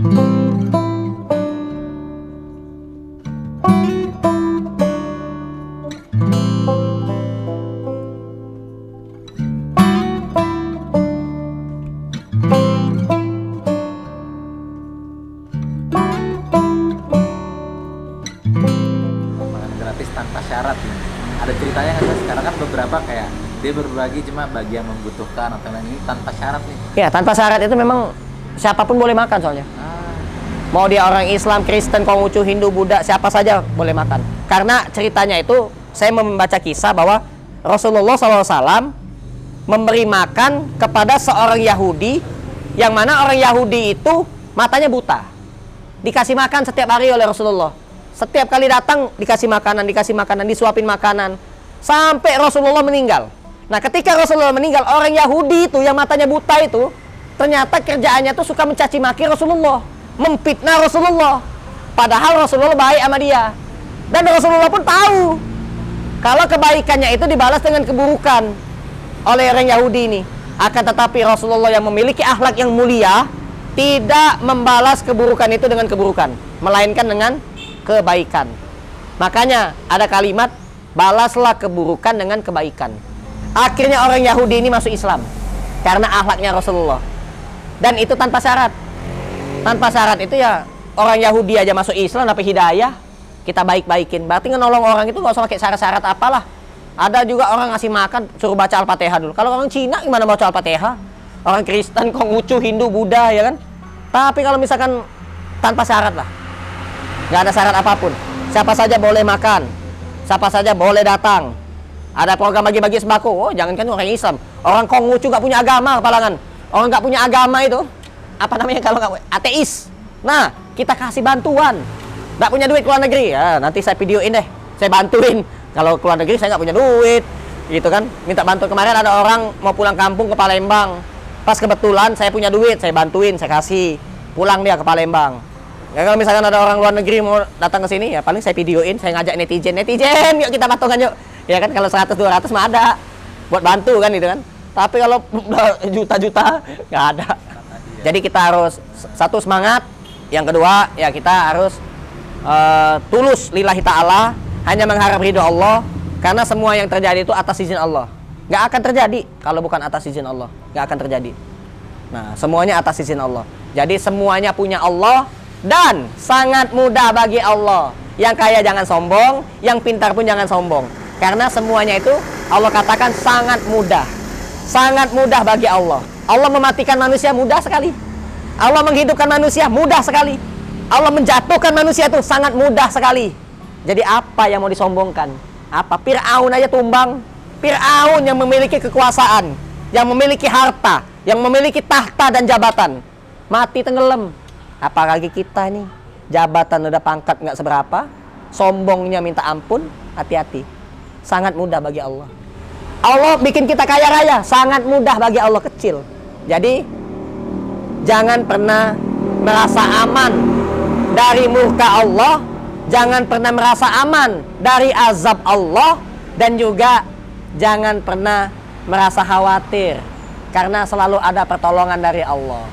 Gratis tanpa syarat nih. Ada ceritanya nggak sih? Sekarang kan beberapa kayak dia berbagi cuma bagi yang membutuhkan atau yang ini tanpa syarat nih. Ya, tanpa syarat itu memang siapapun boleh makan soalnya. Mau dia orang Islam, Kristen, Konghucu, Hindu, Buddha, siapa saja boleh makan. Karena ceritanya itu, saya membaca kisah bahwa Rasulullah SAW memberi makan kepada seorang Yahudi, yang mana orang Yahudi itu matanya buta. Dikasih makan setiap hari oleh Rasulullah. Setiap kali datang dikasih makanan, disuapin makanan. Sampai Rasulullah meninggal. Nah, ketika Rasulullah meninggal, orang Yahudi itu yang matanya buta itu, ternyata kerjaannya tuh suka mencaci maki Rasulullah, memfitnah Rasulullah. Padahal Rasulullah baik sama dia. Dan Rasulullah pun tahu kalau kebaikannya itu dibalas dengan keburukan oleh orang Yahudi ini. Akan tetapi Rasulullah yang memiliki akhlak yang mulia tidak membalas keburukan itu dengan keburukan, melainkan dengan kebaikan. Makanya ada kalimat, balaslah keburukan dengan kebaikan. Akhirnya orang Yahudi ini masuk Islam karena akhlaknya Rasulullah. Dan itu tanpa syarat. Tanpa syarat itu ya, orang Yahudi aja masuk Islam dapat hidayah, kita baik-baikin. Berarti ngenolong orang itu gak usah pakai syarat-syarat apalah. Ada juga orang ngasih makan suruh baca Al-Fatihah dulu. Kalau orang Cina gimana baca Al-Fatihah? Orang Kristen, Konghucu, Hindu, Buddha, ya kan? Tapi kalau misalkan tanpa syarat lah, nggak ada syarat apapun, siapa saja boleh makan, siapa saja boleh datang. Ada program bagi-bagi sembako. Oh, jangankan orang Islam, orang Konghucu nggak punya agama, kepalangan. Orang nggak punya agama itu, apa namanya kalau nggak ateis. Nah, kita kasih bantuan. Nggak punya duit keluar negeri, ya nanti saya videoin deh, saya bantuin. Kalau keluar negeri saya nggak punya duit, gitu kan? Minta bantu. Kemarin ada orang mau pulang kampung ke Palembang. Pas kebetulan saya punya duit, saya bantuin, saya kasih. Pulang dia ke Palembang. Ya, kalau misalkan ada orang luar negeri mau datang ke sini, ya paling saya videoin, saya ngajak netizen, yuk kita patungan yuk. Ya kan, kalau 100-200 mah ada buat bantu kan, gitu kan. Tapi kalau juta-juta nggak ada. Jadi kita harus satu semangat, yang kedua ya kita harus tulus lillahi ta'ala, hanya mengharap ridho Allah, karena semua yang terjadi itu atas izin Allah. Nggak akan terjadi kalau bukan atas izin Allah, nggak akan terjadi. Nah, semuanya atas izin Allah. Jadi semuanya punya Allah dan sangat mudah bagi Allah. Yang kaya jangan sombong, yang pintar pun jangan sombong. Karena semuanya itu Allah katakan sangat mudah. Sangat mudah bagi Allah. Allah mematikan manusia mudah sekali. Allah menghidupkan manusia mudah sekali. Allah menjatuhkan manusia itu sangat mudah sekali. Jadi apa yang mau disombongkan? Apa? Fir'aun aja tumbang. Fir'aun yang memiliki kekuasaan, yang memiliki harta, yang memiliki tahta dan jabatan, mati tenggelam. Apalagi kita nih, jabatan udah pangkat nggak seberapa, sombongnya minta ampun, hati-hati. Sangat mudah bagi Allah. Allah bikin kita kaya raya, sangat mudah bagi Allah, kecil. Jadi jangan pernah merasa aman dari murka Allah, jangan pernah merasa aman dari azab Allah, dan juga jangan pernah merasa khawatir, karena selalu ada pertolongan dari Allah.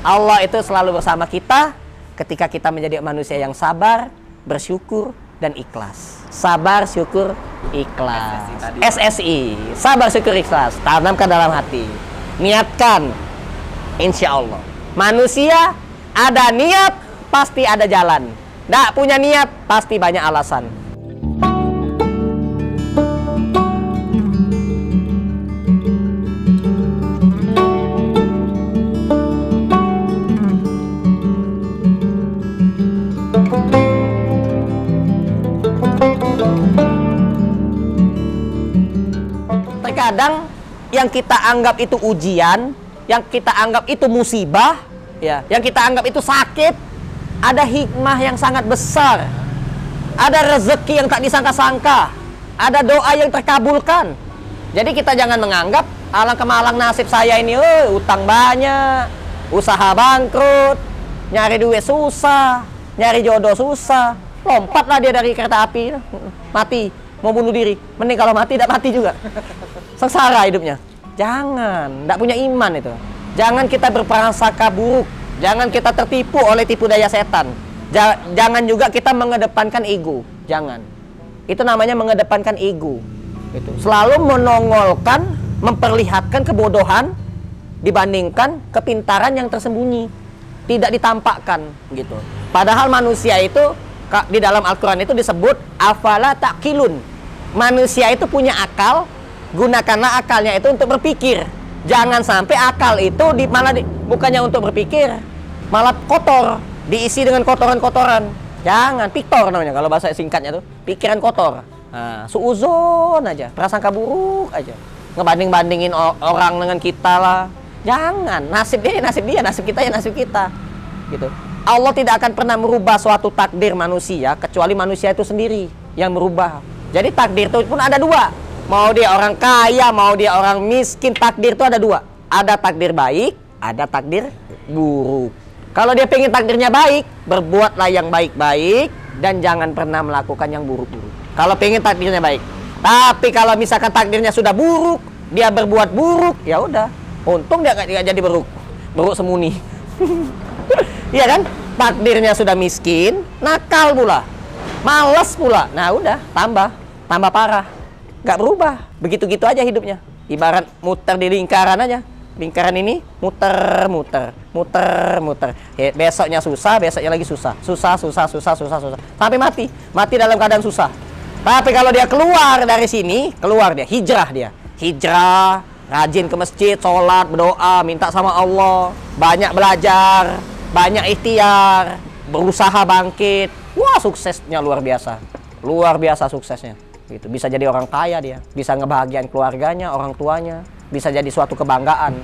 Allah itu selalu bersama kita ketika kita menjadi manusia yang sabar, bersyukur, dan ikhlas. Sabar, syukur, ikhlas. SSI, sabar, syukur, ikhlas. Tanamkan dalam hati. Niatkan, insya Allah. Manusia ada niat, pasti ada jalan. Nggak punya niat, pasti banyak alasan. Terkadang yang kita anggap itu ujian, yang kita anggap itu musibah, ya, yang kita anggap itu sakit, ada hikmah yang sangat besar, ada rezeki yang tak disangka-sangka, ada doa yang terkabulkan. Jadi kita jangan menganggap alangkah malang nasib saya ini, utang banyak, usaha bangkrut, nyari duit susah, nyari jodoh susah, lompatlah dia dari kereta api, mati, mau bunuh diri. Mending kalau mati, tidak mati juga, sengsara hidupnya. Jangan, tidak punya iman itu. Jangan kita berprasangka buruk Jangan kita tertipu oleh tipu daya setan. Jangan juga kita mengedepankan ego. Jangan. Itu namanya mengedepankan ego. Gitu. Selalu menongolkan, memperlihatkan kebodohan dibandingkan kepintaran yang tersembunyi, tidak ditampakkan gitu. Padahal manusia itu di dalam Al-Quran itu disebut afala taqilun. Manusia itu punya akal, gunakanlah akalnya itu untuk berpikir. Jangan sampai akal itu bukannya untuk berpikir, malah kotor, diisi dengan kotoran-kotoran. Jangan, piktor namanya kalau bahasa singkatnya tuh, pikiran kotor. Nah, suuzon aja, prasangka buruk aja, ngebanding-bandingin orang dengan kita lah. Jangan, nasib dia, nasib kita ya nasib kita. Gitu. Allah tidak akan pernah merubah suatu takdir manusia kecuali manusia itu sendiri yang merubah. Jadi takdir itu pun ada dua. Mau dia orang kaya, mau dia orang miskin, takdir itu ada dua. Ada takdir baik, ada takdir buruk. Kalau dia pengen takdirnya baik, berbuatlah yang baik-baik dan jangan pernah melakukan yang buruk-buruk. Kalau pengen takdirnya baik. Tapi kalau misalkan takdirnya sudah buruk, dia berbuat buruk, ya udah. Untung dia nggak jadi buruk semuni. Iya kan? Takdirnya sudah miskin, nakal pula, malas pula. Nah udah, tambah parah. Nggak berubah, begitu-gitu aja hidupnya. Ibarat muter di lingkaran aja. Lingkaran ini muter. Besoknya susah, besoknya lagi susah. Susah. Sampai mati dalam keadaan susah. Tapi kalau dia keluar dari sini, hijrah, rajin ke masjid, sholat, berdoa, minta sama Allah, banyak belajar, banyak ikhtiar, berusaha bangkit. Wah, suksesnya luar biasa suksesnya. Gitu. Bisa jadi orang kaya dia, bisa ngebahagiain keluarganya, orang tuanya, bisa jadi suatu kebanggaan.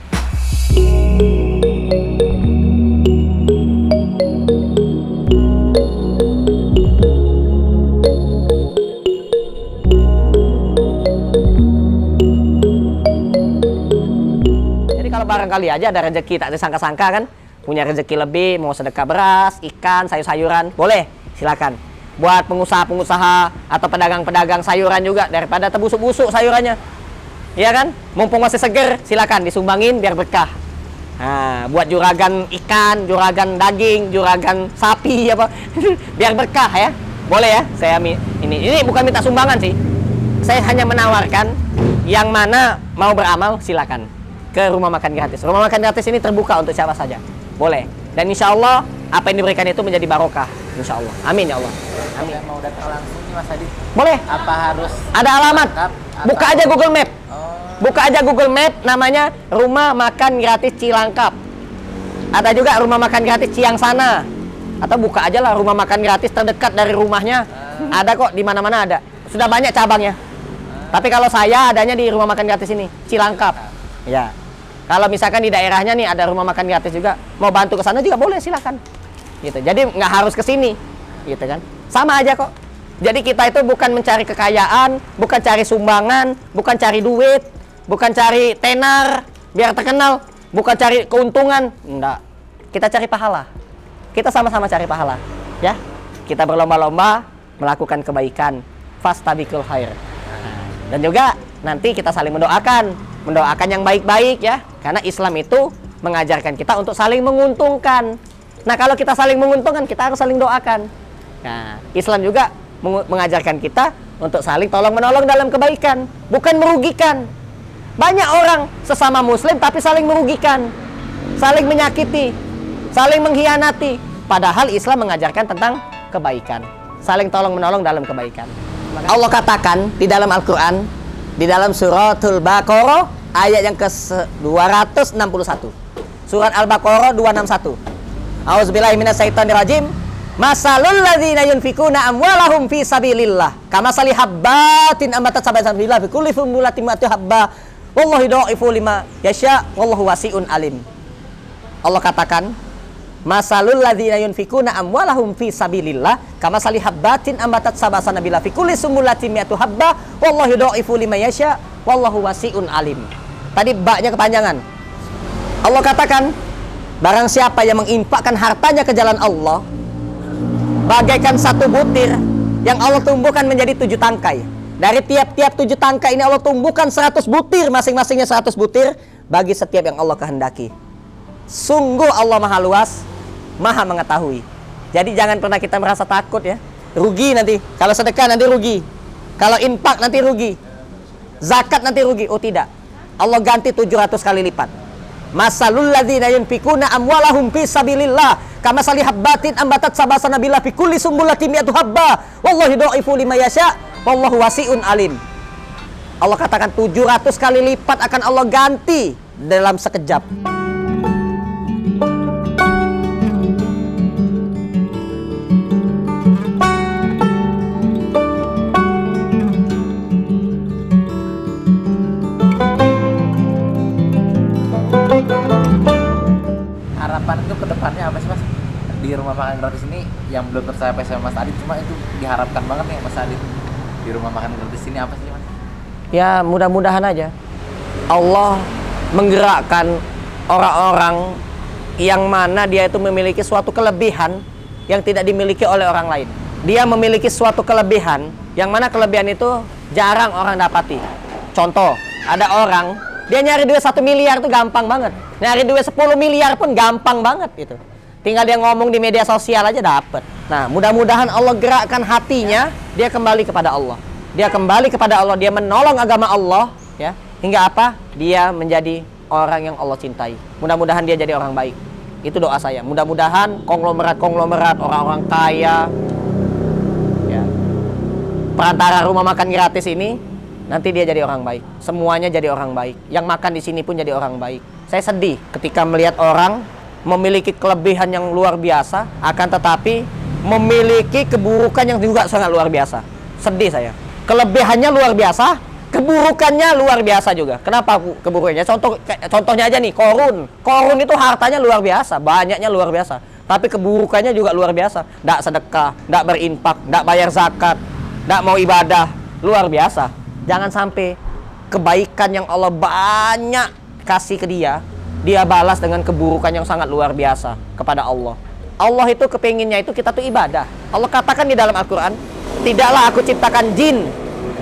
Jadi kalau barangkali aja ada rezeki tak disangka-sangka kan, punya rezeki lebih, mau sedekah beras, ikan, sayur-sayuran, boleh, silakan. Buat pengusaha-pengusaha atau pedagang-pedagang sayuran juga, daripada terbusuk-busuk sayurannya, iya kan? Mumpung masih seger, silakan disumbangin biar berkah. Nah, buat juragan ikan, juragan daging, juragan sapi apa, biar berkah ya. Boleh ya? Saya ini bukan minta sumbangan sih. Saya hanya menawarkan yang mana mau beramal silakan ke rumah makan gratis. Rumah makan gratis ini terbuka untuk siapa saja. Boleh. Dan insya Allah apa yang diberikan itu menjadi barokah. Insya Allah. Amin ya Allah. Amin. Yang mau datang langsung nih Mas Adi, Boleh. apa harus Ada alamat. Buka aja Google Map. Buka aja Google Map, namanya Rumah Makan Gratis Cilangkap. Ada juga Rumah Makan Gratis Ciangsana. Atau buka aja lah rumah makan gratis terdekat dari rumahnya. Ada kok, di mana-mana ada. Sudah banyak cabangnya. Tapi kalau saya adanya di Rumah Makan Gratis ini, Cilangkap. Ya. Kalau misalkan di daerahnya nih ada rumah makan gratis juga, mau bantu ke sana juga boleh, silakan. Gitu. Jadi nggak harus ke sini, gitu kan? Sama aja kok. Jadi kita itu bukan mencari kekayaan, bukan cari sumbangan, bukan cari duit, bukan cari tenar biar terkenal, bukan cari keuntungan, enggak. Kita cari pahala. Kita sama-sama cari pahala, ya. Kita berlomba-lomba melakukan kebaikan, fastabiqul khair. Dan juga nanti kita saling mendoakan yang baik-baik ya. Karena Islam itu mengajarkan kita untuk saling menguntungkan. Nah, kalau kita saling menguntungkan, kita harus saling doakan. Nah, Islam juga mengajarkan kita untuk saling tolong-menolong dalam kebaikan, bukan merugikan. Banyak orang sesama muslim tapi saling merugikan, saling menyakiti, saling mengkhianati. Padahal Islam mengajarkan tentang kebaikan, saling tolong-menolong dalam kebaikan. Allah katakan di dalam Al-Quran, di dalam suratul Baqarah ayat yang ke-261. Surat Al-Baqarah 261. A'udzubillahi minasyaitonirrajim. Masalul ladzina yunfikuna amwalahum fi sabilillah kamasali habbatin ambatat sabilillah fi kulli sumbulatin mi'atu habba wallahu yudha'ifu lima yasha wallahu wasi'un alim. Allah katakan, masalul ladzina yunfikuna amwalahum fi sabilillah kamasali habbatin ambatat sabilillah fi kulli sumbulatin mi'atu habba wallahu yudha'ifu lima yasha wallahu wasi'un alim. Tadi baknya kepanjangan. Allah katakan, barang siapa yang menginfakkan hartanya ke jalan Allah bagaikan satu butir yang Allah tumbuhkan menjadi 7 tangkai. Dari tiap-tiap 7 tangkai ini Allah tumbuhkan 100 butir, masing-masingnya 100 butir bagi setiap yang Allah kehendaki. Sungguh Allah maha luas, maha mengetahui. Jadi jangan pernah kita merasa takut ya. Rugi nanti. Kalau sedekah nanti rugi. Kalau infak nanti rugi. Zakat nanti rugi. Oh tidak. Allah ganti 700 kali lipat. Masalul ladzina yunfikuna amwalahum fi sabilillah kamasali habbatin ambatat sab'a sanabillah fi kulli sumbulatin mi'atu habba wallahu yudha'ifu liman yasha wallahu wasi'un alim. Allah katakan 700 kali lipat akan Allah ganti dalam sekejap. Harapan itu ke depannya apa sih Mas? Di rumah makan gratis ini yang belum tercapai sama Mas Adit, cuma itu diharapkan banget nih Mas Adit. Di rumah makan gratis ini apa sih Mas? Ya mudah-mudahan aja Allah menggerakkan orang-orang yang mana dia itu memiliki suatu kelebihan yang tidak dimiliki oleh orang lain. Dia memiliki suatu kelebihan yang mana kelebihan itu jarang orang dapati. Contoh, ada orang dia nyari duit 1 miliar itu gampang banget. Nyari duit 10 miliar pun gampang banget gitu. Tinggal dia ngomong di media sosial aja dapet. Nah, mudah-mudahan Allah gerakkan hatinya, dia kembali kepada Allah. Dia kembali kepada Allah, dia menolong agama Allah, ya. Hingga apa? Dia menjadi orang yang Allah cintai. Mudah-mudahan dia jadi orang baik. Itu doa saya. Mudah-mudahan konglomerat-konglomerat, orang-orang kaya, ya, perantara rumah makan gratis ini, nanti dia jadi orang baik. Semuanya jadi orang baik. Yang makan di sini pun jadi orang baik. Saya sedih ketika melihat orang memiliki kelebihan yang luar biasa, akan tetapi memiliki keburukan yang juga sangat luar biasa. Sedih saya. Kelebihannya luar biasa, keburukannya luar biasa juga. Kenapa keburukannya? Contohnya aja nih, Korun. Korun itu hartanya luar biasa, banyaknya luar biasa. Tapi keburukannya juga luar biasa. Nggak sedekah, nggak berinfak, nggak bayar zakat, nggak mau ibadah. Luar biasa. Jangan sampai kebaikan yang Allah banyak kasih ke dia, dia balas dengan keburukan yang sangat luar biasa kepada Allah. Allah itu kepinginnya itu kita tuh ibadah. Allah katakan di dalam Al-Quran, tidaklah aku ciptakan jin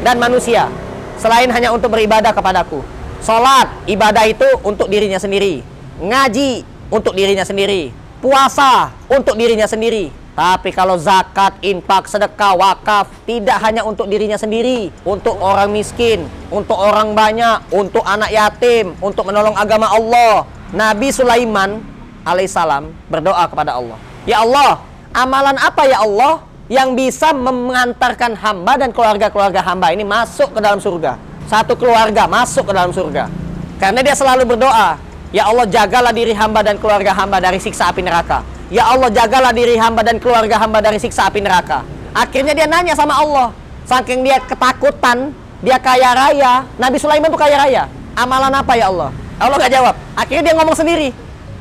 dan manusia selain hanya untuk beribadah kepadaku. Salat, ibadah itu untuk dirinya sendiri. Ngaji, untuk dirinya sendiri. Puasa, untuk dirinya sendiri. Tapi kalau zakat, infak, sedekah, wakaf, tidak hanya untuk dirinya sendiri, untuk orang miskin, untuk orang banyak, untuk anak yatim, untuk menolong agama Allah. Nabi Sulaiman alaihissalam berdoa kepada Allah, ya Allah, amalan apa ya Allah yang bisa mengantarkan hamba dan keluarga-keluarga hamba ini masuk ke dalam surga? Satu keluarga masuk ke dalam surga. Karena dia selalu berdoa, ya Allah, jagalah diri hamba dan keluarga hamba dari siksa api neraka. Ya Allah, jagalah diri hamba dan keluarga hamba dari siksa api neraka. Akhirnya dia nanya sama Allah. Saking dia ketakutan, dia kaya raya. Nabi Sulaiman tuh kaya raya. Amalan apa ya Allah? Allah gak jawab. Akhirnya dia ngomong sendiri.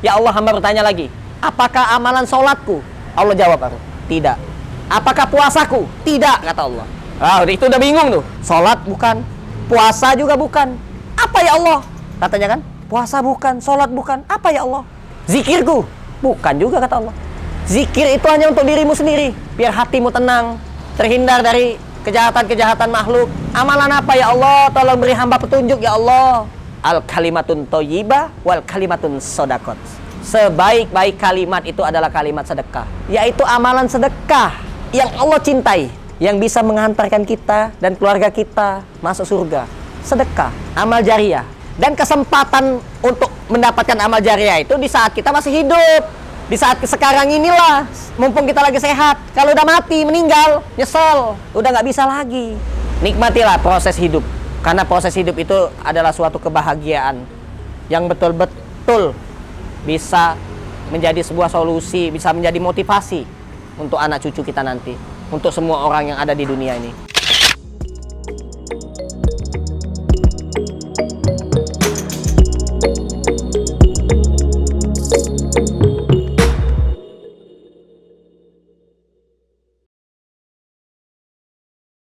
Ya Allah, hamba bertanya lagi. Apakah amalan sholatku? Allah jawab, tidak. Apakah puasaku? Tidak, kata Allah. Itu udah bingung tuh. Sholat bukan, puasa juga bukan. Apa ya Allah? Katanya kan, puasa bukan, sholat bukan. Apa ya Allah? Zikirku? Bukan juga, kata Allah. Zikir itu hanya untuk dirimu sendiri, biar hatimu tenang, terhindar dari kejahatan-kejahatan makhluk. Amalan apa ya Allah? Tolong beri hamba petunjuk ya Allah. Al kalimatun thayyibah wal kalimatun shadaqat. Sebaik-baik kalimat itu adalah kalimat sedekah, yaitu amalan sedekah yang Allah cintai, yang bisa menghantarkan kita dan keluarga kita masuk surga. Sedekah, amal jariah. Dan kesempatan untuk mendapatkan amal jariah itu di saat kita masih hidup. Di saat sekarang inilah, mumpung kita lagi sehat. Kalau udah mati, meninggal, nyesel, udah nggak bisa lagi. Nikmatilah proses hidup. Karena proses hidup itu adalah suatu kebahagiaan yang betul-betul bisa menjadi sebuah solusi, bisa menjadi motivasi untuk anak cucu kita nanti, untuk semua orang yang ada di dunia ini.